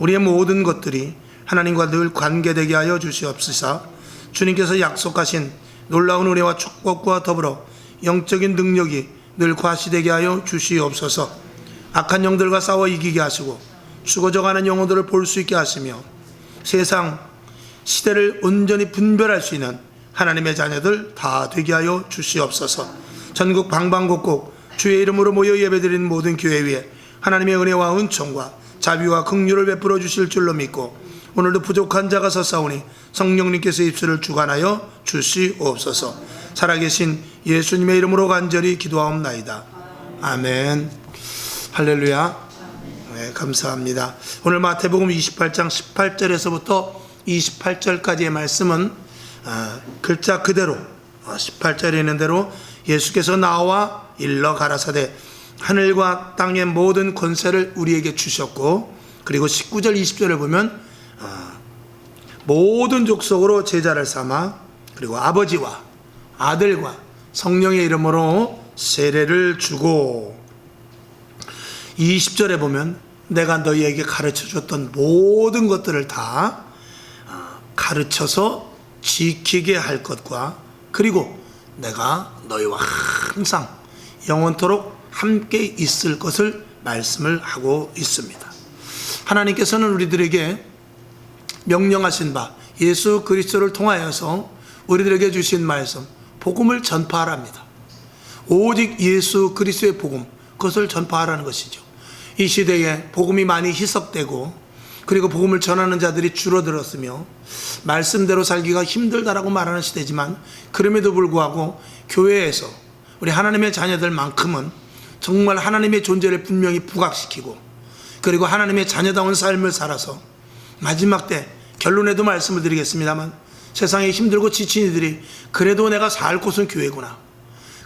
우리의 모든 것들이 하나님과 늘 관계되게 하여 주시옵소서. 주님께서 약속하신 놀라운 은혜와 축복과 더불어 영적인 능력이 늘 과시되게 하여 주시옵소서. 악한 영들과 싸워 이기게 하시고 죽어져가는 영혼들을 볼 수 있게 하시며 세상 시대를 온전히 분별할 수 있는 하나님의 자녀들 다 되게 하여 주시옵소서. 전국 방방곡곡 주의 이름으로 모여 예배드리는 모든 교회 위에 하나님의 은혜와 은총과 자비와 긍휼을 베풀어 주실 줄로 믿고 오늘도 부족한 자가 섰사오니 성령님께서 입술을 주관하여 주시옵소서. 살아계신 예수님의 이름으로 간절히 기도하옵나이다. 아멘. 할렐루야. 네, 감사합니다. 오늘 마태복음 28장 18절에서부터 28절까지의 말씀은 글자 그대로 18절에 있는 대로 예수께서 나와 일러 가라사대 하늘과 땅의 모든 권세를 우리에게 주셨고, 그리고 19절 20절을 보면 모든 족속으로 제자를 삼아 그리고 아버지와 아들과 성령의 이름으로 세례를 주고, 20절에 보면 내가 너희에게 가르쳐 줬던 모든 것들을 다 가르쳐서 지키게 할 것과, 그리고 내가 너희와 항상 영원토록 함께 있을 것을 말씀을 하고 있습니다. 하나님께서는 우리들에게 명령하신 바 예수 그리스도를 통하여서 우리들에게 주신 말씀, 복음을 전파하랍니다. 오직 예수 그리스도의 복음, 그것을 전파하라는 것이죠. 이 시대에 복음이 많이 희석되고 그리고 복음을 전하는 자들이 줄어들었으며 말씀대로 살기가 힘들다라고 말하는 시대지만, 그럼에도 불구하고 교회에서 우리 하나님의 자녀들만큼은 정말 하나님의 존재를 분명히 부각시키고 그리고 하나님의 자녀다운 삶을 살아서 마지막 때 결론에도 말씀을 드리겠습니다만, 세상에 힘들고 지친 이들이 그래도 내가 살 곳은 교회구나,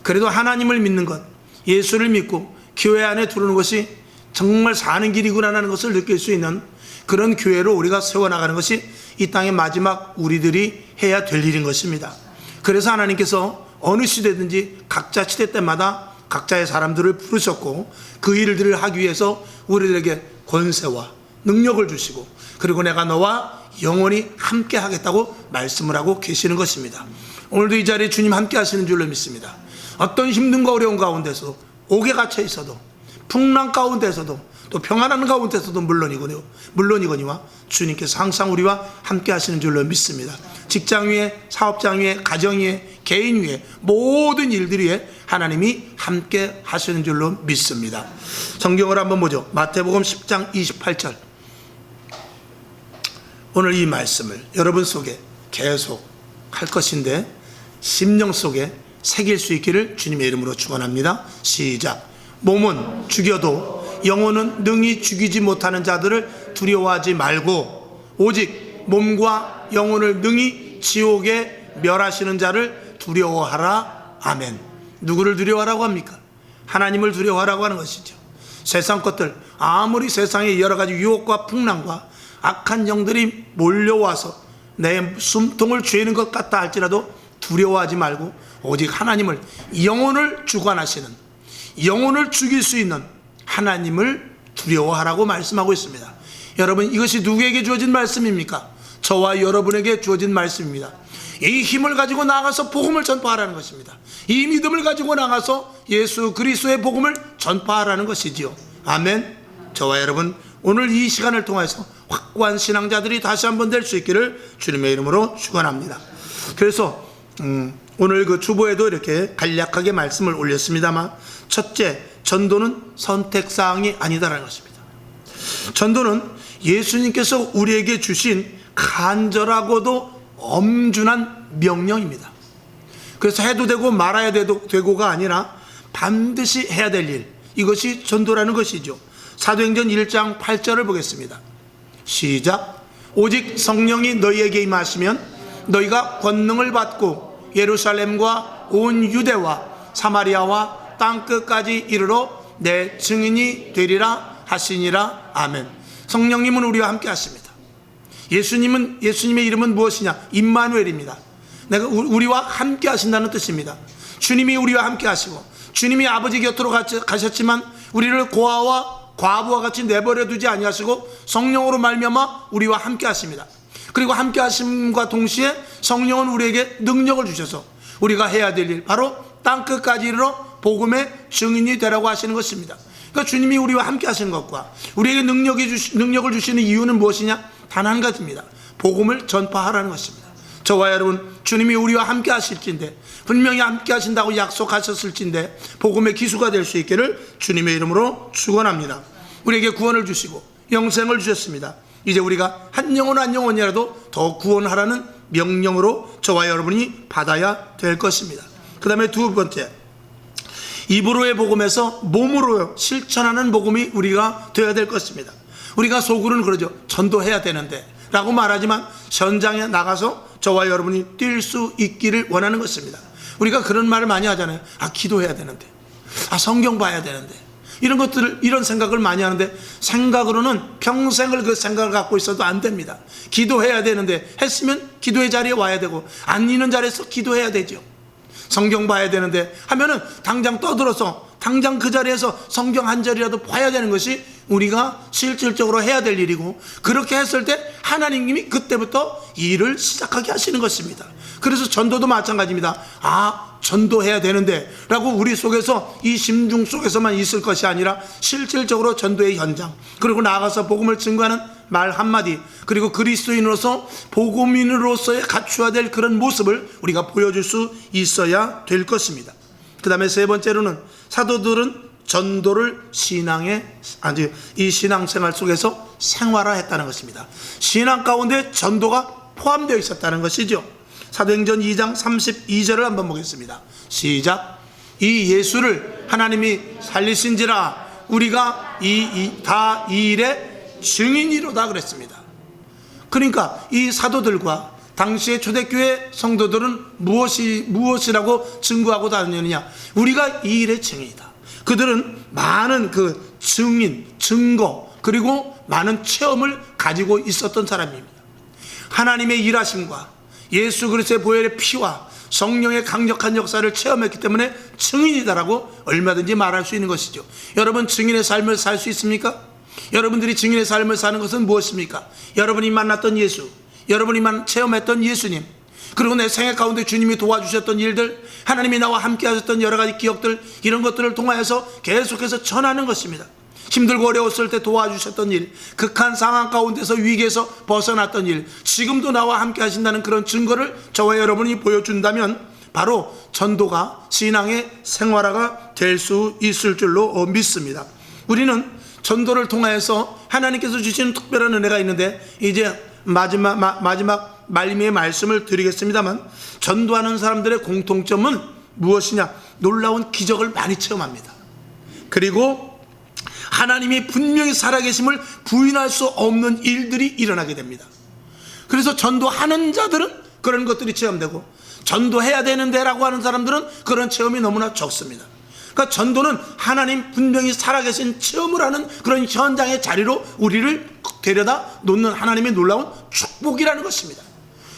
그래도 하나님을 믿는 것, 예수를 믿고 교회 안에 들어오는 것이 정말 사는 길이구나라는 것을 느낄 수 있는 그런 교회로 우리가 세워나가는 것이 이 땅의 마지막 우리들이 해야 될 일인 것입니다. 그래서 하나님께서 어느 시대든지 각자 시대 때마다 각자의 사람들을 부르셨고 그 일들을 하기 위해서 우리들에게 권세와 능력을 주시고, 그리고 내가 너와 영원히 함께 하겠다고 말씀을 하고 계시는 것입니다. 오늘도 이 자리에 주님 함께 하시는 줄로 믿습니다. 어떤 힘든과 어려운 가운데서 옥에 갇혀 있어도, 풍랑 가운데서도, 또 평안한 가운데서도 물론이거니와 주님께서 항상 우리와 함께 하시는 줄로 믿습니다. 직장 위에, 사업장 위에, 가정 위에, 개인 위에, 모든 일들 위에 하나님이 함께 하시는 줄로 믿습니다. 성경을 한번 보죠. 마태복음 10장 28절. 오늘 이 말씀을 여러분 속에 계속 할 것인데 심령 속에 새길 수 있기를 주님의 이름으로 축원합니다. 시작. 몸은 죽여도 영혼은 능히 죽이지 못하는 자들을 두려워하지 말고 오직 몸과 영혼을 능히 지옥에 멸하시는 자를 두려워하라. 아멘. 누구를 두려워하라고 합니까? 하나님을 두려워하라고 하는 것이죠. 세상 것들, 아무리 세상에 여러 가지 유혹과 풍랑과 악한 영들이 몰려와서 내 숨통을 죄는 것 같다 할지라도 두려워하지 말고 오직 하나님을, 영혼을 주관하시는, 영혼을 죽일 수 있는 하나님을 두려워하라고 말씀하고 있습니다. 여러분, 이것이 누구에게 주어진 말씀입니까? 저와 여러분에게 주어진 말씀입니다. 이 힘을 가지고 나가서 복음을 전파하라는 것입니다. 이 믿음을 가지고 나가서 예수 그리스도의 복음을 전파하라는 것이지요. 아멘. 저와 여러분, 오늘 이 시간을 통해서 확고한 신앙자들이 다시 한번 될 수 있기를 주님의 이름으로 축원합니다. 그래서 오늘 그 주보에도 이렇게 간략하게 말씀을 올렸습니다만, 첫째, 전도는 선택사항이 아니다라는 것입니다. 전도는 예수님께서 우리에게 주신 간절하고도 엄중한 명령입니다. 그래서 해도 되고 말아야 되고가 아니라 반드시 해야 될 일, 이것이 전도라는 것이죠. 사도행전 1장 8절을 보겠습니다. 시작. 오직 성령이 너희에게 임하시면 너희가 권능을 받고 예루살렘과 온 유대와 사마리아와 땅끝까지 이르러 내 증인이 되리라 하시니라. 아멘. 성령님은 우리와 함께 하십니다. 예수님의 이름은 무엇이냐? 임마누엘입니다. 내가 우리와 함께 하신다는 뜻입니다. 주님이 우리와 함께 하시고, 주님이 아버지 곁으로 가셨지만 우리를 고아와 과부와 같이 내버려 두지 아니하시고 성령으로 말미암아 우리와 함께 하십니다. 그리고 함께 하심과 동시에 성령은 우리에게 능력을 주셔서 우리가 해야 될 일, 바로 땅끝까지 이르러 복음의 증인이 되라고 하시는 것입니다. 그러니까 주님이 우리와 함께 하시는 것과 우리에게 능력을 주시는 이유는 무엇이냐? 단 한 가지입니다. 복음을 전파하라는 것입니다. 저와 여러분, 주님이 우리와 함께 하실진데, 분명히 함께 하신다고 약속하셨을진데 복음의 기수가 될 수 있기를 주님의 이름으로 축원합니다. 우리에게 구원을 주시고 영생을 주셨습니다. 이제 우리가 한 영혼 한 영혼이라도 더 구원하라는 명령으로 저와 여러분이 받아야 될 것입니다. 그 다음에 두 번째, 입으로의 복음에서 몸으로 실천하는 복음이 우리가 되어야 될 것입니다. 우리가 속으로는 그러죠. 전도해야 되는데 라고 말하지만 현장에 나가서 저와 여러분이 뛸 수 있기를 원하는 것입니다. 우리가 그런 말을 많이 하잖아요. 기도해야 되는데, 성경 봐야 되는데, 이런 것들을, 이런 생각을 많이 하는데, 생각으로는 평생을 그 생각을 갖고 있어도 안 됩니다. 기도해야 되는데, 했으면 기도의 자리에 와야 되고, 안 있는 자리에서 기도해야 되죠. 성경 봐야 되는데 하면은 당장 떠들어서 당장 그 자리에서 성경 한 절이라도 봐야 되는 것이 우리가 실질적으로 해야 될 일이고, 그렇게 했을 때 하나님이 그때부터 일을 시작하게 하시는 것입니다. 그래서 전도도 마찬가지입니다. 전도해야 되는데 라고 우리 속에서, 이 심중 속에서만 있을 것이 아니라 실질적으로 전도의 현장, 그리고 나아가서 복음을 증거하는 말 한마디, 그리고 그리스도인으로서 복음인으로서의 갖추어야 될 그런 모습을 우리가 보여줄 수 있어야 될 것입니다. 그 다음에 세 번째로는 사도들은 전도를 이 신앙생활 속에서 생활화했다는 것입니다. 신앙 가운데 전도가 포함되어 있었다는 것이죠. 사도행전 2장 32절을 한번 보겠습니다. 시작. 이 예수를 하나님이 살리신지라 우리가 다 이 일의 증인이로다 그랬습니다. 그러니까 이 사도들과 당시의 초대교회 성도들은 무엇이라고 증거하고 다녔느냐? 우리가 이 일의 증인이다. 그들은 많은 그 증인, 증거, 그리고 많은 체험을 가지고 있었던 사람입니다. 하나님의 일하심과 예수 그리스도의 보혈의 피와 성령의 강력한 역사를 체험했기 때문에 증인이다라고 얼마든지 말할 수 있는 것이죠. 여러분, 증인의 삶을 살 수 있습니까? 여러분들이 증인의 삶을 사는 것은 무엇입니까? 여러분이 만났던 예수, 여러분이 체험했던 예수님, 그리고 내 생애 가운데 주님이 도와주셨던 일들, 하나님이 나와 함께 하셨던 여러 가지 기억들, 이런 것들을 통하여서 계속해서 전하는 것입니다. 힘들고 어려웠을 때 도와주셨던 일, 극한 상황 가운데서 위기에서 벗어났던 일, 지금도 나와 함께 하신다는 그런 증거를 저와 여러분이 보여준다면 바로 전도가 신앙의 생활화가 될 수 있을 줄로 믿습니다. 우리는 전도를 통하여서 하나님께서 주시는 특별한 은혜가 있는데, 이제 마지막 말미의 말씀을 드리겠습니다만, 전도하는 사람들의 공통점은 무엇이냐? 놀라운 기적을 많이 체험합니다. 그리고 하나님이 분명히 살아계심을 부인할 수 없는 일들이 일어나게 됩니다. 그래서 전도하는 자들은 그런 것들이 체험되고, 전도해야 되는데 라고 하는 사람들은 그런 체험이 너무나 적습니다. 그러니까 전도는 하나님 분명히 살아계신 체험을 하는 그런 현장의 자리로 우리를 데려다 놓는 하나님의 놀라운 축복이라는 것입니다.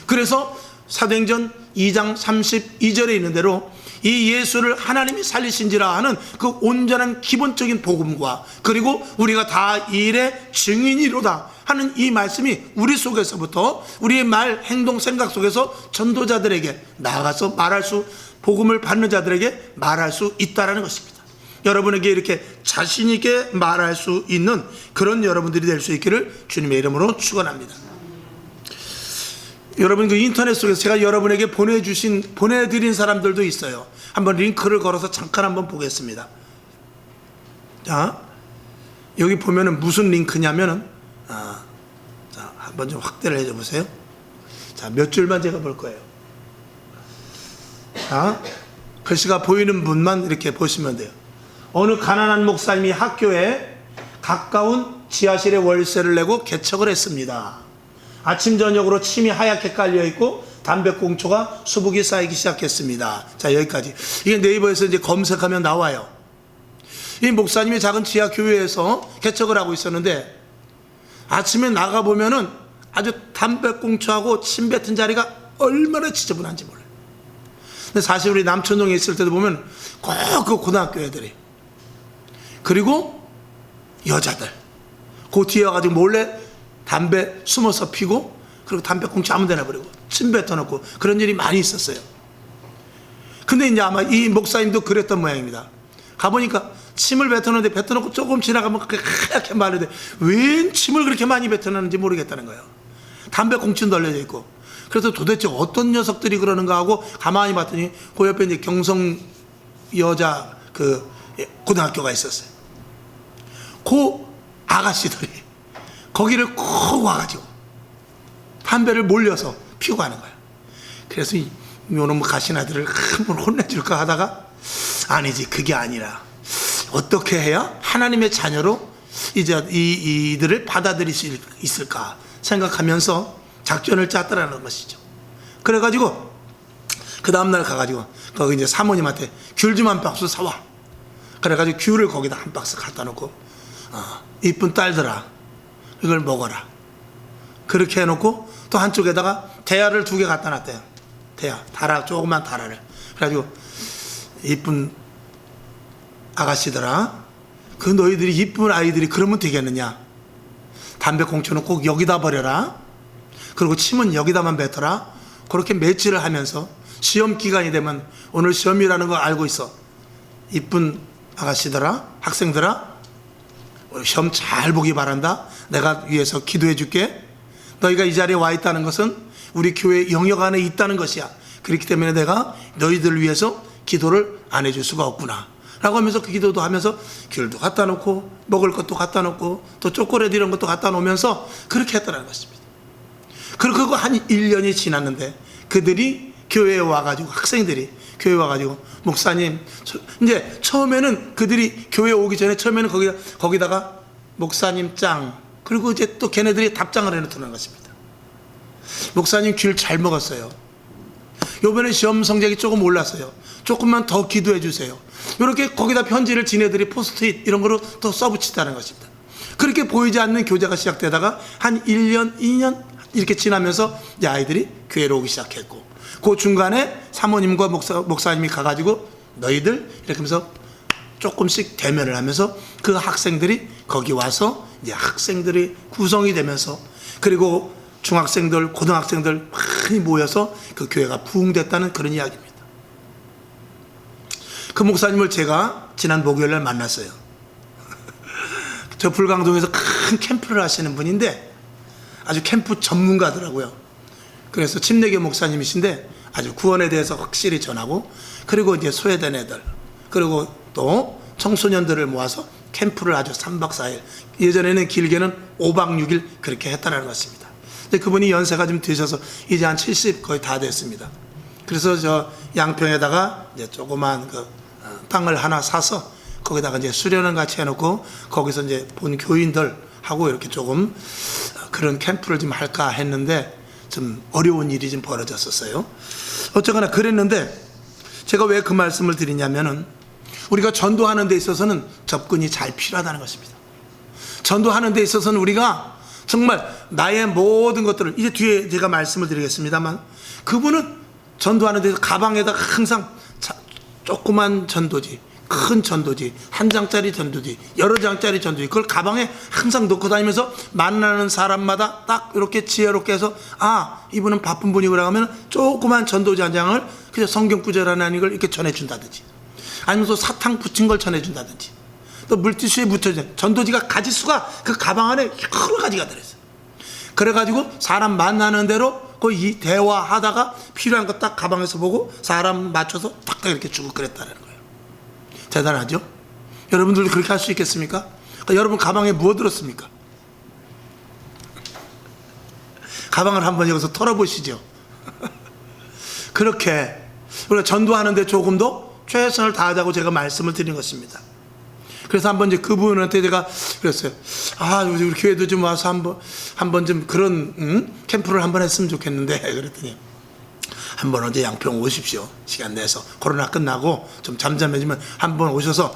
그래서 사도행전 2장 32절에 있는 대로 이 예수를 하나님이 살리신지라 하는 그 온전한 기본적인 복음과, 그리고 우리가 다 이 일의 증인이로다 하는 이 말씀이 우리 속에서부터, 우리의 말, 행동, 생각 속에서 전도자들에게 나아가서 복음을 받는 자들에게 말할 수 있다는 것입니다. 여러분에게 이렇게 자신 있게 말할 수 있는 그런 여러분들이 될 수 있기를 주님의 이름으로 축원합니다. 여러분, 그 인터넷 속에서 제가 여러분에게 보내드린 사람들도 있어요. 한번 링크를 걸어서 잠깐 한번 보겠습니다. 자, 여기 보면은 무슨 링크냐면은, 자, 한번 좀 확대를 해줘 보세요. 자, 몇 줄만 제가 볼 거예요. 자, 글씨가 보이는 분만 이렇게 보시면 돼요. 어느 가난한 목사님이 학교에 가까운 지하실에 월세를 내고 개척을 했습니다. 아침 저녁으로 침이 하얗게 깔려있고 담배꽁초가 수북이 쌓이기 시작했습니다. 자, 여기까지. 이게 네이버에서 이제 검색하면 나와요. 이 목사님이 작은 지하교회에서 개척을 하고 있었는데, 아침에 나가보면은 아주 담배꽁초하고 침 뱉은 자리가 얼마나 지저분한지 몰라요. 근데 사실 우리 남천동에 있을 때도 보면 꼭 그 고등학교 애들이, 그리고 여자들 그 뒤에 와가지고 몰래 담배 숨어서 피고, 그리고 담배 꽁초 아무 데나 버리고 침 뱉어놓고 그런 일이 많이 있었어요. 근데 이제 아마 이 목사님도 그랬던 모양입니다. 가보니까 침을 뱉어놓는데 뱉어놓고 조금 지나가면 그게 하얗게 마르는데 웬 침을 그렇게 많이 뱉어놨는지 모르겠다는 거예요. 담배 꽁초는 널려져 있고. 그래서 도대체 어떤 녀석들이 그러는가 하고 가만히 봤더니 그 옆에 이제 경성 여자 그 고등학교가 있었어요. 그 아가씨들이 거기를 꼭 와가지고 담배를 몰려서 피우고 가는 거예요. 그래서 요놈 가신 아들을 한번 혼내줄까 하다가 아니지, 그게 아니라 어떻게 해야 하나님의 자녀로 이제 이들을 받아들일 수 있을까 생각하면서 작전을 짰더라는 것이죠. 그래가지고 그 다음날 가가지고 거기 이제 사모님한테 귤 좀 한 박스 사와. 그래가지고 귤을 거기다 한 박스 갖다 놓고 이쁜 딸들아 이걸 먹어라. 그렇게 해놓고 또 한쪽에다가 대야를 2개 갖다 놨대요. 대야, 다라, 조그만 다라를. 그래가지고 이쁜 아가씨들아, 그 너희들이 이쁜 아이들이 그러면 되겠느냐. 담배 꽁초는 꼭 여기다 버려라. 그리고 침은 여기다만 뱉어라. 그렇게 며칠을 하면서 시험 기간이 되면 오늘 시험이라는 거 알고 있어. 이쁜 아가씨들아, 학생들아, 오늘 시험 잘 보기 바란다. 내가 위해서 기도해 줄게. 너희가 이 자리에 와 있다는 것은 우리 교회 영역 안에 있다는 것이야. 그렇기 때문에 내가 너희들을 위해서 기도를 안 해줄 수가 없구나 라고 하면서 그 기도도 하면서 귤도 갖다 놓고 먹을 것도 갖다 놓고 또 초콜릿 이런 것도 갖다 놓으면서 그렇게 했다는 것입니다. 그리고 한 1년이 지났는데 그들이 교회에 와가지고, 학생들이 교회에 와가지고, 목사님, 이제 처음에는 그들이 교회에 오기 전에 처음에는 거기다가 목사님 짱, 그리고 이제 또 걔네들이 답장을 해놓는 것입니다. 목사님 귤 잘 먹었어요. 요번에 시험 성적이 조금 올랐어요. 조금만 더 기도해 주세요. 이렇게 거기다 편지를 지네들이 포스트잇 이런 거로 또 써붙이다는 것입니다. 그렇게 보이지 않는 교제가 시작되다가 한 1년, 2년 이렇게 지나면서 이제 아이들이 교회로 오기 시작했고, 그 중간에 사모님과 목사님이 가가지고 너희들 이렇게 하면서 조금씩 대면을 하면서 그 학생들이 거기 와서 이제 학생들이 구성이 되면서, 그리고 중학생들, 고등학생들 많이 모여서 그 교회가 부흥됐다는 그런 이야기입니다. 그 목사님을 제가 지난 목요일날 만났어요. 저 불광동에서 큰 캠프를 하시는 분인데 아주 캠프 전문가더라고요. 그래서 침례교 목사님이신데 아주 구원에 대해서 확실히 전하고, 그리고 이제 소외된 애들, 그리고 또 청소년들을 모아서 캠프를 아주 3박 4일, 예전에는 길게는 5박 6일 그렇게 했다는 것입니다. 근데 그분이 연세가 좀 드셔서 이제 한 70 거의 다 됐습니다. 그래서 저 양평에다가 이제 조그만 그 땅을 하나 사서 거기다가 이제 수련을 같이 해놓고 거기서 이제 본 교인들하고 이렇게 조금 그런 캠프를 좀 할까 했는데 좀 어려운 일이 좀 벌어졌었어요. 어쨌거나 그랬는데 제가 왜 그 말씀을 드리냐면은 우리가 전도하는 데 있어서는 접근이 잘 필요하다는 것입니다. 전도하는 데 있어서는 우리가 정말 나의 모든 것들을, 이제 뒤에 제가 말씀을 드리겠습니다만, 그분은 전도하는 데서 가방에다 항상 조그만 전도지, 큰 전도지, 한 장짜리 전도지, 여러 장짜리 전도지, 그걸 가방에 항상 넣고 다니면서 만나는 사람마다 딱 이렇게 지혜롭게 해서 이분은 바쁜 분이구나 하면 조그만 전도지 한 장을 그냥 성경 구절하는 걸 이렇게 전해준다든지, 아니면 또 사탕 붙인 걸 전해준다든지, 또 물티슈에 묻혀진 전도지가 가지수가 그 가방 안에 여러 가지가 들어있어요. 그래가지고 사람 만나는 대로 이 대화하다가 필요한 거 딱 가방에서 보고 사람 맞춰서 딱 이렇게 주고 그랬다는 거예요. 대단하죠? 여러분들도 그렇게 할 수 있겠습니까? 그러니까 여러분 가방에 뭐 들었습니까? 가방을 한번 여기서 털어보시죠. 그렇게 우리가 전도하는데 조금 더 최선을 다하자고 제가 말씀을 드린 것입니다. 그래서 한번 이제 그분한테 제가 그랬어요. 우리 교회도 좀 와서 한번 좀 그런 캠프를 한번 했으면 좋겠는데, 그랬더니 한번 언제 양평 오십시오. 시간 내서 코로나 끝나고 좀 잠잠해지면 한번 오셔서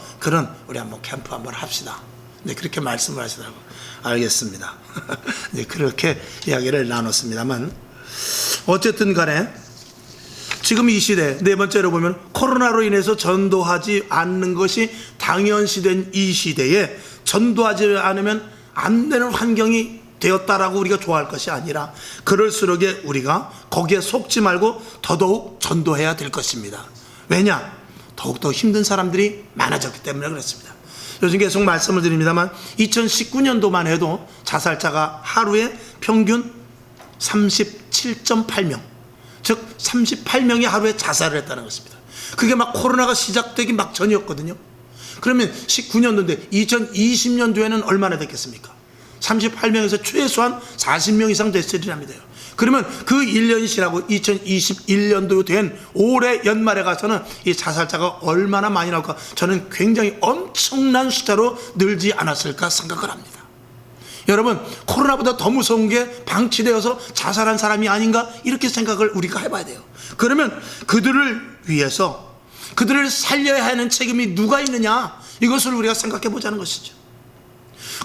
우리 한번 캠프 한번 합시다. 네, 그렇게 말씀을 하시더라고요. 알겠습니다. 네, 그렇게 이야기를 나눴습니다만, 어쨌든 간에 지금 이 시대, 네 번째로 보면 코로나로 인해서 전도하지 않는 것이 당연시된 이 시대에 전도하지 않으면 안 되는 환경이 되었다라고 우리가 좋아할 것이 아니라 그럴수록 우리가 거기에 속지 말고 더더욱 전도해야 될 것입니다. 왜냐? 더욱더 힘든 사람들이 많아졌기 때문에 그렇습니다. 요즘 계속 말씀을 드립니다만 2019년도만 해도 자살자가 하루에 평균 37.8명, 즉 38명이 하루에 자살을 했다는 것입니다. 그게 막 코로나가 시작되기 막 전이었거든요. 그러면 19년도인데 2020년도에는 얼마나 됐겠습니까? 38명에서 최소한 40명 이상 됐으리랍니다. 그러면 그 1년이 지나고 2021년도 된 올해 연말에 가서는 이 자살자가 얼마나 많이 나올까? 저는 굉장히 엄청난 숫자로 늘지 않았을까 생각을 합니다. 여러분, 코로나보다 더 무서운 게 방치되어서 자살한 사람이 아닌가? 이렇게 생각을 우리가 해봐야 돼요. 그러면 그들을 위해서 그들을 살려야 하는 책임이 누가 있느냐? 이것을 우리가 생각해 보자는 것이죠.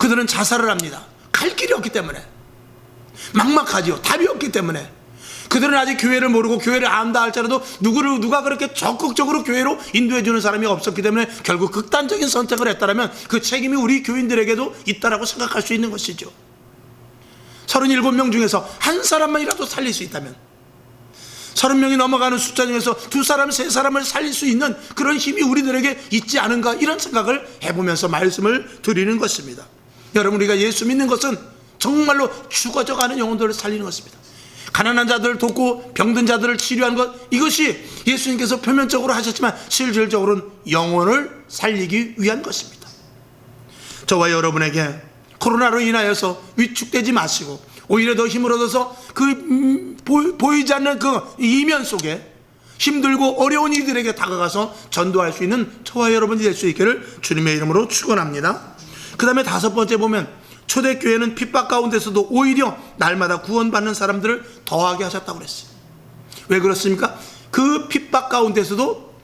그들은 자살을 합니다. 갈 길이 없기 때문에. 막막하지요. 답이 없기 때문에. 그들은 아직 교회를 모르고 교회를 안다 할지라도 누가 그렇게 적극적으로 교회로 인도해 주는 사람이 없었기 때문에 결국 극단적인 선택을 했다면 그 책임이 우리 교인들에게도 있다라고 생각할 수 있는 것이죠. 37명 중에서 한 사람만이라도 살릴 수 있다면 30명이 넘어가는 숫자 중에서 2사람, 3사람을 살릴 수 있는 그런 힘이 우리들에게 있지 않은가, 이런 생각을 해보면서 말씀을 드리는 것입니다. 여러분, 우리가 예수 믿는 것은 정말로 죽어져가는 영혼들을 살리는 것입니다. 가난한 자들을 돕고 병든 자들을 치료하는 것, 이것이 예수님께서 표면적으로 하셨지만 실질적으로는 영혼을 살리기 위한 것입니다. 저와 여러분에게 코로나로 인하여서 위축되지 마시고 오히려 더 힘을 얻어서 그 보이지 않는 그 이면 속에 힘들고 어려운 이들에게 다가가서 전도할 수 있는 저와 여러분이 될 수 있기를 주님의 이름으로 축원합니다. 그 다음에 5번째 보면 초대교회는 핍박 가운데서도 오히려 날마다 구원받는 사람들을 더하게 하셨다고 그랬어요. 왜 그렇습니까? 그 핍박 가운데서도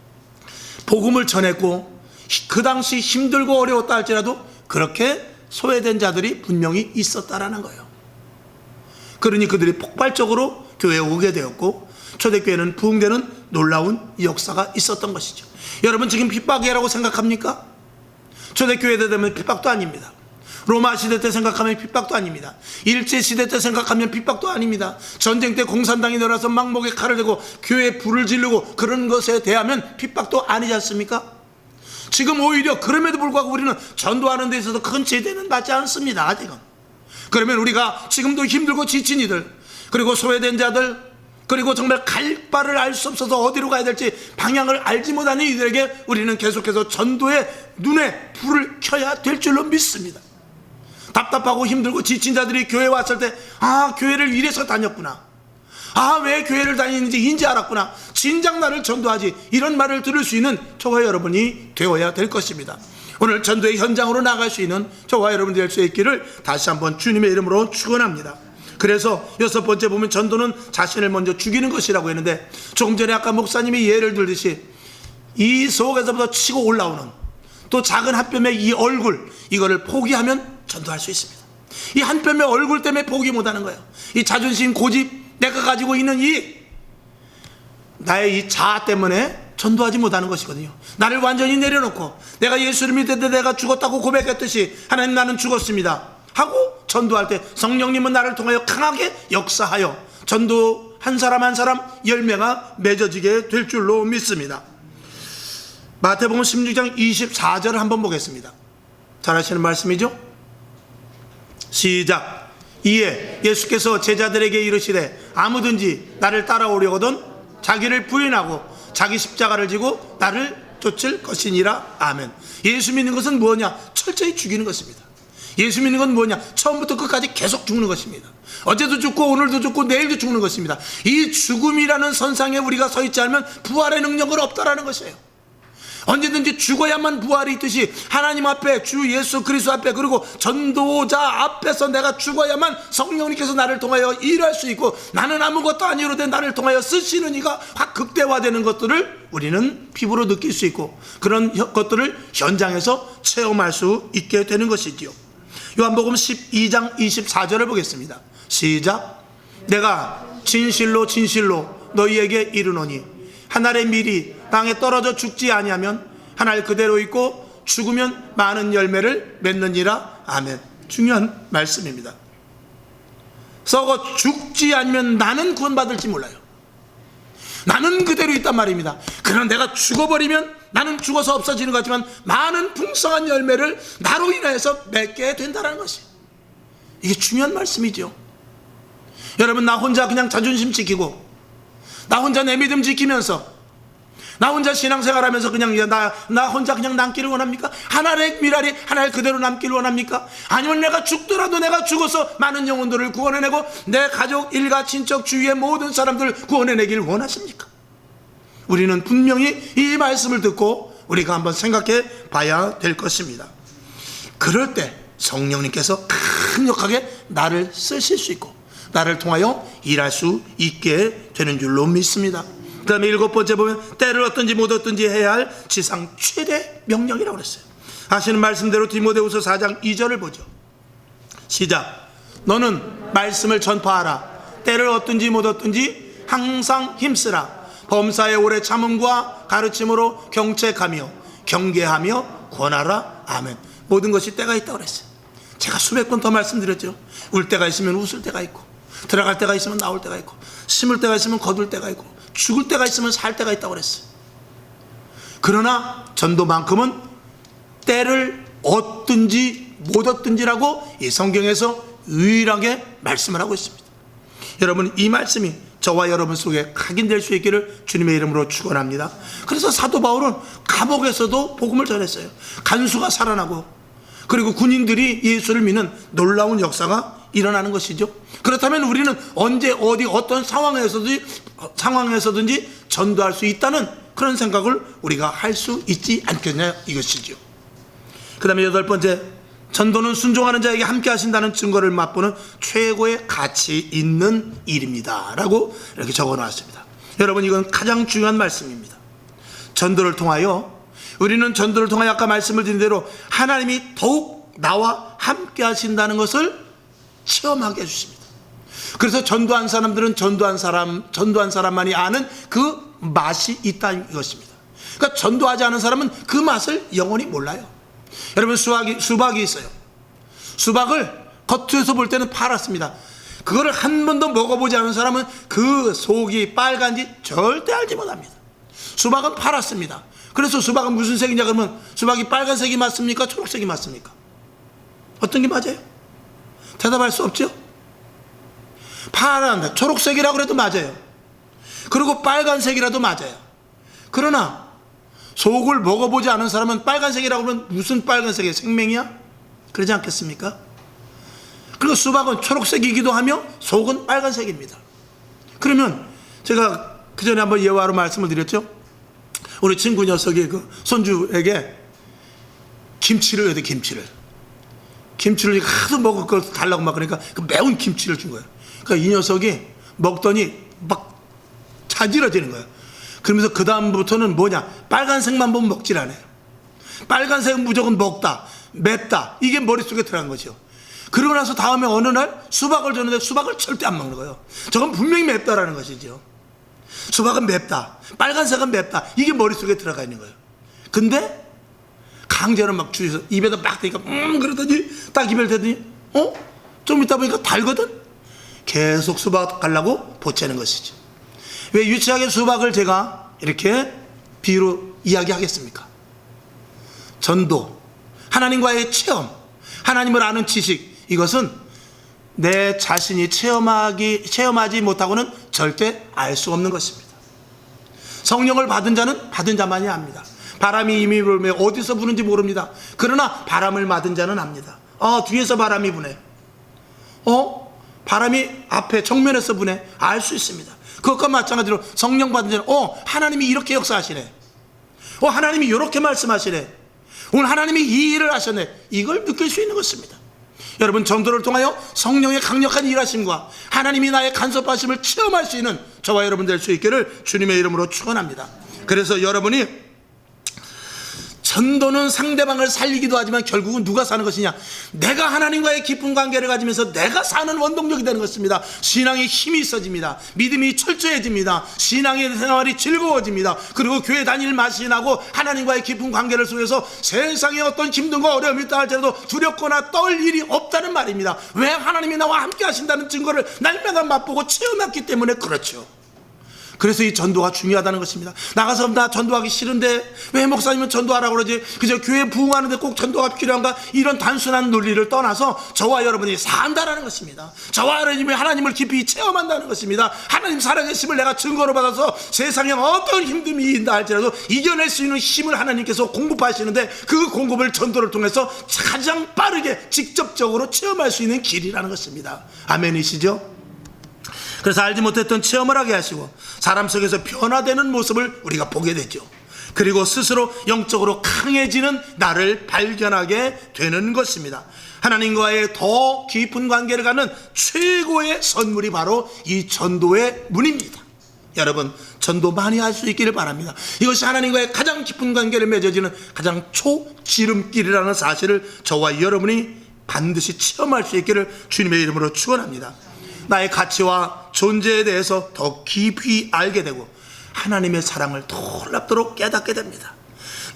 복음을 전했고 그 당시 힘들고 어려웠다 할지라도 그렇게 소외된 자들이 분명히 있었다라는 거예요. 그러니 그들이 폭발적으로 교회에 오게 되었고 초대교회는 부흥되는 놀라운 역사가 있었던 것이죠. 여러분, 지금 핍박이라고 생각합니까? 초대교회 때 되면 핍박도 아닙니다. 로마 시대 때 생각하면 핍박도 아닙니다. 일제시대 때 생각하면 핍박도 아닙니다. 전쟁 때 공산당이 내려와서 막 목에 칼을 대고 교회에 불을 지르고 그런 것에 대하면 핍박도 아니지 않습니까? 지금 오히려 그럼에도 불구하고 우리는 전도하는 데 있어서 큰 제대는 받지 않습니다. 아직은. 그러면 우리가 지금도 힘들고 지친 이들, 그리고 소외된 자들, 그리고 정말 갈 바를 알 수 없어서 어디로 가야 될지 방향을 알지 못하는 이들에게 우리는 계속해서 전도의 눈에 불을 켜야 될 줄로 믿습니다. 답답하고 힘들고 지친 자들이 교회에 왔을 때, 아, 교회를 이래서 다녔구나, 아, 왜 교회를 다니는지 인지 알았구나, 진작 나를 전도하지, 이런 말을 들을 수 있는 저와 여러분이 되어야 될 것입니다. 오늘 전도의 현장으로 나갈 수 있는 저와 여러분이 될 수 있기를 다시 한번 주님의 이름으로 축원합니다. 그래서 6번째 보면 전도는 자신을 먼저 죽이는 것이라고 했는데, 조금 전에 아까 목사님이 예를 들듯이 이 속에서부터 치고 올라오는 또 작은 한 뼘의 이 얼굴, 이거를 포기하면 전도할 수 있습니다. 이 한 뼘의 얼굴 때문에 포기 못하는 거예요. 이 자존심, 고집, 내가 가지고 있는 이 나의 이 자아 때문에 전도하지 못하는 것이거든요. 나를 완전히 내려놓고 내가 예수를 믿을 때 내가 죽었다고 고백했듯이, 하나님, 나는 죽었습니다 하고 전도할 때 성령님은 나를 통하여 강하게 역사하여 전도 한 사람 한 사람 열매가 맺어지게 될 줄로 믿습니다. 마태복음 16장 24절을 한번 보겠습니다. 잘 아시는 말씀이죠? 시작. 이에 예수께서 제자들에게 이르시되 아무든지 나를 따라오려거든 자기를 부인하고 자기 십자가를 지고 나를 쫓을 것이니라. 아멘. 예수 믿는 것은 뭐냐? 철저히 죽이는 것입니다. 예수 믿는 건 뭐냐? 처음부터 끝까지 계속 죽는 것입니다. 어제도 죽고 오늘도 죽고 내일도 죽는 것입니다. 이 죽음이라는 선상에 우리가 서 있지 않으면 부활의 능력은 없다라는 것이에요. 언제든지 죽어야만 부활이 있듯이 하나님 앞에, 주 예수 그리스도 앞에, 그리고 전도자 앞에서 내가 죽어야만 성령님께서 나를 통하여 일할 수 있고, 나는 아무것도 아니로되 나를 통하여 쓰시는 이가 확 극대화되는 것들을 우리는 피부로 느낄 수 있고, 그런 것들을 현장에서 체험할 수 있게 되는 것이지요. 요한복음 12장 24절을 보겠습니다. 시작. 내가 진실로 진실로 너희에게 이르노니 한 알의 밀이 땅에 떨어져 죽지 아니하면 한 알 그대로 있고 죽으면 많은 열매를 맺느니라. 아멘. 중요한 말씀입니다. 썩어 죽지 않으면 나는 구원받을지 몰라요. 나는 그대로 있단 말입니다. 그러나 내가 죽어버리면 나는 죽어서 없어지는 것 같지만 많은 풍성한 열매를 나로 인해서 맺게 된다는 것이, 이게 중요한 말씀이죠. 여러분, 나 혼자 그냥 자존심 지키고 나 혼자 내 믿음 지키면서 나 혼자 신앙생활하면서 그냥 나 혼자 그냥 남기를 원합니까? 하나의 미랄이 하나의 그대로 남기를 원합니까? 아니면 내가 죽더라도 내가 죽어서 많은 영혼들을 구원해내고 내 가족, 일가, 친척, 주위의 모든 사람들을 구원해내기를 원하십니까? 우리는 분명히 이 말씀을 듣고 우리가 한번 생각해 봐야 될 것입니다. 그럴 때 성령님께서 강력하게 나를 쓰실 수 있고 나를 통하여 일할 수 있게 되는 줄로 믿습니다. 그 다음에 7번째 보면 때를 얻든지 못 얻든지 해야 할 지상 최대 명령이라고 그랬어요. 하시는 말씀대로 디모데후서 4장 2절을 보죠. 시작. 너는 말씀을 전파하라. 때를 얻든지 못 얻든지 항상 힘쓰라. 범사의 오래 참음과 가르침으로 경책하며 경계하며 권하라. 아멘. 모든 것이 때가 있다고 그랬어요. 제가 수백 번 더 말씀드렸죠. 울 때가 있으면 웃을 때가 있고, 들어갈 때가 있으면 나올 때가 있고, 심을 때가 있으면 거둘 때가 있고, 죽을 때가 있으면 살 때가 있다고 그랬어요. 그러나 전도만큼은 때를 얻든지 못 얻든지라고 이 성경에서 유일하게 말씀을 하고 있습니다. 여러분, 이 말씀이 저와 여러분 속에 각인될 수 있기를 주님의 이름으로 축원합니다. 그래서 사도 바울은 감옥에서도 복음을 전했어요. 간수가 살아나고, 그리고 군인들이 예수를 믿는 놀라운 역사가 일어나는 것이죠. 그렇다면 우리는 언제 어디 어떤 상황에서든지 전도할 수 있다는 그런 생각을 우리가 할 수 있지 않겠냐, 이것이죠. 그 다음에 8번째, 전도는 순종하는 자에게 함께 하신다는 증거를 맛보는 최고의 가치 있는 일입니다 라고 이렇게 적어 놨습니다. 여러분, 이건 가장 중요한 말씀입니다. 전도를 통하여, 우리는 전도를 통하여 아까 말씀을 드린 대로 하나님이 더욱 나와 함께 하신다는 것을 체험하게 해주십니다. 그래서 전도한 사람들은 전도한 사람만이 아는 그 맛이 있다는 것입니다. 그러니까 전도하지 않은 사람은 그 맛을 영원히 몰라요. 여러분, 수박이 있어요. 수박을 겉에서 볼 때는 파랗습니다. 그거를 한 번도 먹어보지 않은 사람은 그 속이 빨간지 절대 알지 못합니다. 수박은 파랗습니다. 그래서 수박은 무슨 색이냐 그러면, 수박이 빨간색이 맞습니까? 초록색이 맞습니까? 어떤 게 맞아요? 대답할 수 없죠? 파란, 초록색이라고 해도 맞아요. 그리고 빨간색이라도 맞아요. 그러나 속을 먹어보지 않은 사람은 빨간색이라고 하면 무슨 빨간색이에요? 생명이야? 그러지 않겠습니까? 그리고 수박은 초록색이기도 하며 속은 빨간색입니다. 그러면 제가 그 전에 한번 예화로 말씀을 드렸죠. 우리 친구 녀석이 그 손주에게 김치를 줘야 돼. 김치를 하도 먹을 걸 달라고 막 그러니까 그 매운 김치를 준 거예요. 그러니까 이 녀석이 먹더니 막 자지러지는 거예요. 그러면서 그 다음부터는 뭐냐, 빨간색만 보면 먹질 않아요. 빨간색은 무조건 먹다, 맵다, 이게 머릿속에 들어간 거죠. 그러고 나서 다음에 어느 날 수박을 줬는데 수박을 절대 안 먹는 거예요. 저건 분명히 맵다라는 것이죠. 수박은 맵다, 빨간색은 맵다, 이게 머릿속에 들어가 있는 거예요. 근데 강제로 막 주위에서 입에다 막 대니까 그러더니 딱 입에 대더니 좀 있다 보니까 달거든. 계속 수박 가려고 보채는 것이죠. 왜 유치하게 수박을 제가 이렇게 비유로 이야기하겠습니까? 전도, 하나님과의 체험, 하나님을 아는 지식, 이것은 내 자신이 체험하지 못하고는 절대 알 수 없는 것입니다. 성령을 받은 자는 받은 자만이 압니다. 바람이 이미 불면 어디서 부는지 모릅니다. 그러나 바람을 맞은 자는 압니다. 뒤에서 바람이 부네. 바람이 앞에 정면에서 부네. 알 수 있습니다. 그것과 마찬가지로 성령 받은 자는 하나님이 이렇게 역사하시네. 하나님이 이렇게 말씀하시네. 오늘 하나님이 이 일을 하셨네. 이걸 느낄 수 있는 것입니다. 여러분, 전도를 통하여 성령의 강력한 일하심과 하나님이 나의 간섭하심을 체험할 수 있는 저와 여러분 될 수 있기를 주님의 이름으로 축원합니다. 그래서 여러분이 전도는 상대방을 살리기도 하지만 결국은 누가 사는 것이냐? 내가 하나님과의 깊은 관계를 가지면서 내가 사는 원동력이 되는 것입니다. 신앙의 힘이 있어집니다. 믿음이 철저해집니다. 신앙의 생활이 즐거워집니다. 그리고 교회 다닐 맛이 나고 하나님과의 깊은 관계를 속에서 세상에 어떤 힘든가 어려움이 있다 할지라도 두렵거나 떨 일이 없다는 말입니다. 왜? 하나님이 나와 함께 하신다는 증거를 날마다 맛보고 체험했기 때문에 그렇죠. 그래서 이 전도가 중요하다는 것입니다. 나가서 나 전도하기 싫은데 왜 목사님은 전도하라고 그러지? 그저 교회 부흥하는데 꼭 전도가 필요한가? 이런 단순한 논리를 떠나서 저와 여러분이 산다라는 것입니다. 저와 여러분이 하나님을 깊이 체험한다는 것입니다. 하나님 살아계심을 내가 증거로 받아서 세상에 어떤 힘듦이 있다 할지라도 이겨낼 수 있는 힘을 하나님께서 공급하시는데 그 공급을 전도를 통해서 가장 빠르게 직접적으로 체험할 수 있는 길이라는 것입니다. 아멘이시죠? 그래서 알지 못했던 체험을 하게 하시고 사람 속에서 변화되는 모습을 우리가 보게 되죠. 그리고 스스로 영적으로 강해지는 나를 발견하게 되는 것입니다. 하나님과의 더 깊은 관계를 갖는 최고의 선물이 바로 이 전도의 문입니다. 여러분, 전도 많이 할 수 있기를 바랍니다. 이것이 하나님과의 가장 깊은 관계를 맺어지는 가장 초지름길이라는 사실을 저와 여러분이 반드시 체험할 수 있기를 주님의 이름으로 축원합니다. 나의 가치와 존재에 대해서 더 깊이 알게 되고 하나님의 사랑을 놀랍도록 깨닫게 됩니다.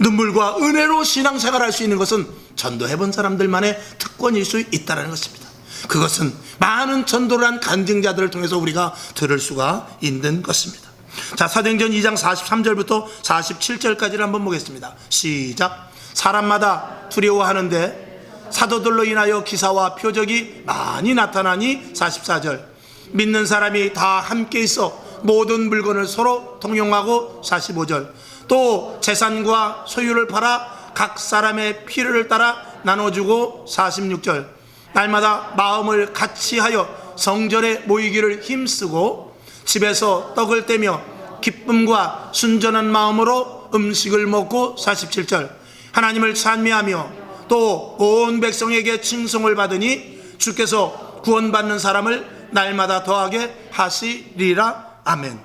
눈물과 은혜로 신앙생활할 수 있는 것은 전도해본 사람들만의 특권일 수 있다는 것입니다. 그것은 많은 전도를 한 간증자들을 통해서 우리가 들을 수가 있는 것입니다. 자, 사도행전 2장 43절부터 47절까지를 한번 보겠습니다. 시작. 사람마다 두려워하는데 사도들로 인하여 기사와 표적이 많이 나타나니 44절. 믿는 사람이 다 함께 있어 모든 물건을 서로 통용하고 45절. 또 재산과 소유를 팔아 각 사람의 필요를 따라 나눠주고 46절. 날마다 마음을 같이 하여 성전에 모이기를 힘쓰고 집에서 떡을 떼며 기쁨과 순전한 마음으로 음식을 먹고 47절. 하나님을 찬미하며 또 온 백성에게 칭송을 받으니 주께서 구원받는 사람을 날마다 더하게 하시리라. 아멘.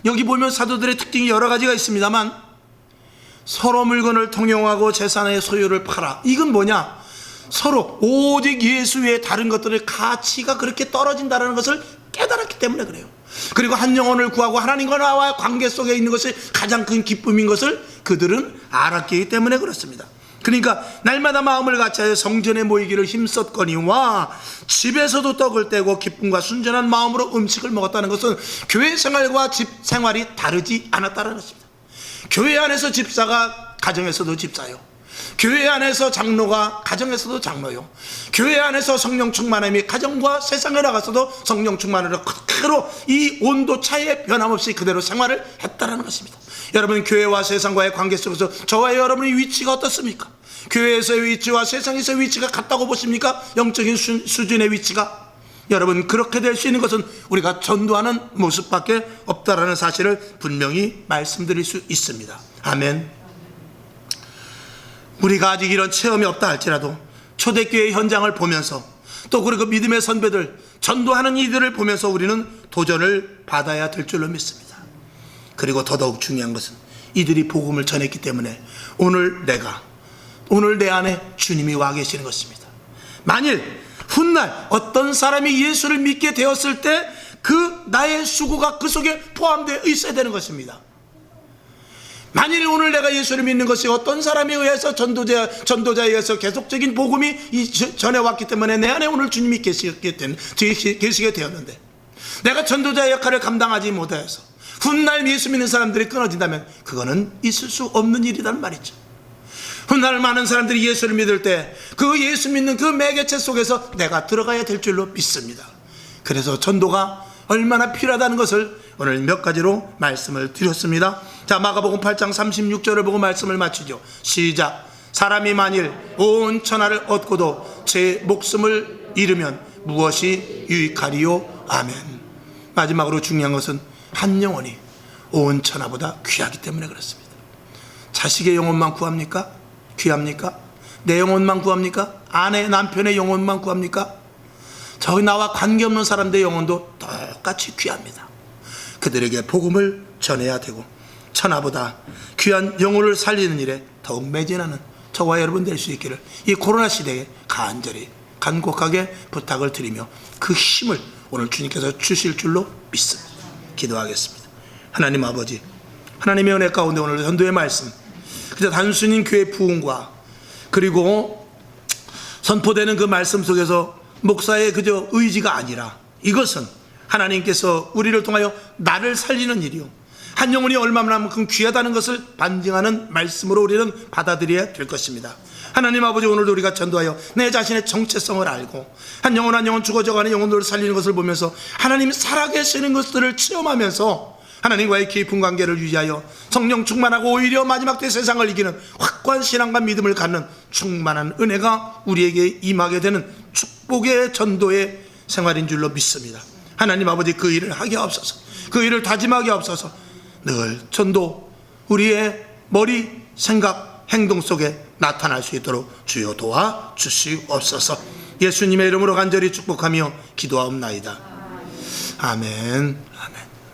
여기 보면 사도들의 특징이 여러 가지가 있습니다만 서로 물건을 통용하고 재산의 소유를 팔아. 이건 뭐냐? 서로 오직 예수 외에 다른 것들의 가치가 그렇게 떨어진다는 것을 깨달았기 때문에 그래요. 그리고 한 영혼을 구하고 하나님과 나와의 관계 속에 있는 것이 가장 큰 기쁨인 것을 그들은 알았기 때문에 그렇습니다. 그러니까 날마다 마음을 같이하여 성전에 모이기를 힘썼거니와 집에서도 떡을 떼고 기쁨과 순전한 마음으로 음식을 먹었다는 것은 교회 생활과 집 생활이 다르지 않았다는 것입니다. 교회 안에서 집사가 가정에서도 집사요, 교회 안에서 장로가 가정에서도 장로요, 교회 안에서 성령 충만함이 가정과 세상에 나가서도 성령 충만으로 그대로 이 온도 차이에 변함없이 그대로 생활을 했다는 것입니다. 여러분, 교회와 세상과의 관계 속에서 저와 여러분의 위치가 어떻습니까? 교회에서의 위치와 세상에서의 위치가 같다고 보십니까? 영적인 수준의 위치가? 여러분, 그렇게 될 수 있는 것은 우리가 전도하는 모습밖에 없다라는 사실을 분명히 말씀드릴 수 있습니다. 아멘. 우리가 아직 이런 체험이 없다 할지라도 초대교회 현장을 보면서 또 그리고 믿음의 선배들 전도하는 이들을 보면서 우리는 도전을 받아야 될 줄로 믿습니다. 그리고 더더욱 중요한 것은 이들이 복음을 전했기 때문에 오늘 내 안에 주님이 와 계시는 것입니다. 만일 훗날 어떤 사람이 예수를 믿게 되었을 때 그 나의 수고가 그 속에 포함되어 있어야 되는 것입니다. 만일 오늘 내가 예수를 믿는 것이 어떤 사람에 의해서 전도자에 의해서 계속적인 복음이 전해왔기 때문에 내 안에 오늘 주님이 계시게 되었는데 내가 전도자의 역할을 감당하지 못해서 훗날 예수 믿는 사람들이 끊어진다면 그거는 있을 수 없는 일이란 말이죠. 훗날 많은 사람들이 예수를 믿을 때 그 예수 믿는 그 매개체 속에서 내가 들어가야 될 줄로 믿습니다. 그래서 전도가 얼마나 필요하다는 것을 오늘 몇 가지로 말씀을 드렸습니다. 자, 마가복음 8장 36절을 보고 말씀을 마치죠. 시작. 사람이 만일 온 천하를 얻고도 제 목숨을 잃으면 무엇이 유익하리요? 아멘. 마지막으로 중요한 것은 한 영혼이 온 천하보다 귀하기 때문에 그렇습니다. 자식의 영혼만 구합니까? 귀합니까? 내 영혼만 구합니까? 아내, 남편의 영혼만 구합니까? 저기 나와 관계없는 사람들의 영혼도 똑같이 귀합니다. 그들에게 복음을 전해야 되고 천하보다 귀한 영혼을 살리는 일에 더 더욱 매진하는 저와 여러분 될 수 있기를 이 코로나 시대에 간절히 간곡하게 부탁을 드리며 그 힘을 오늘 주님께서 주실 줄로 믿습니다. 기도하겠습니다. 하나님 아버지, 하나님의 은혜 가운데 오늘 전도의 말씀, 그저 단순히 교회 부흥과 그리고 선포되는 그 말씀 속에서 목사의 그저 의지가 아니라 이것은 하나님께서 우리를 통하여 나를 살리는 일이요, 한 영혼이 얼마만큼 귀하다는 것을 반증하는 말씀으로 우리는 받아들여야 될 것입니다. 하나님 아버지, 오늘도 우리가 전도하여 내 자신의 정체성을 알고 한 영혼 한 영혼 죽어져가는 영혼들을 살리는 것을 보면서 하나님이 살아계시는 것들을 체험하면서 하나님과의 깊은 관계를 유지하여 성령 충만하고 오히려 마지막 때 세상을 이기는 확고한 신앙과 믿음을 갖는 충만한 은혜가 우리에게 임하게 되는 축복의 전도의 생활인 줄로 믿습니다. 하나님 아버지, 그 일을 하게 하옵소서. 그 일을 다짐하게 하옵소서. 늘 전도 우리의 머리, 생각, 행동 속에 나타날 수 있도록 주여 도와주시옵소서. 예수님의 이름으로 간절히 축복하며 기도하옵나이다. 아멘. 아멘.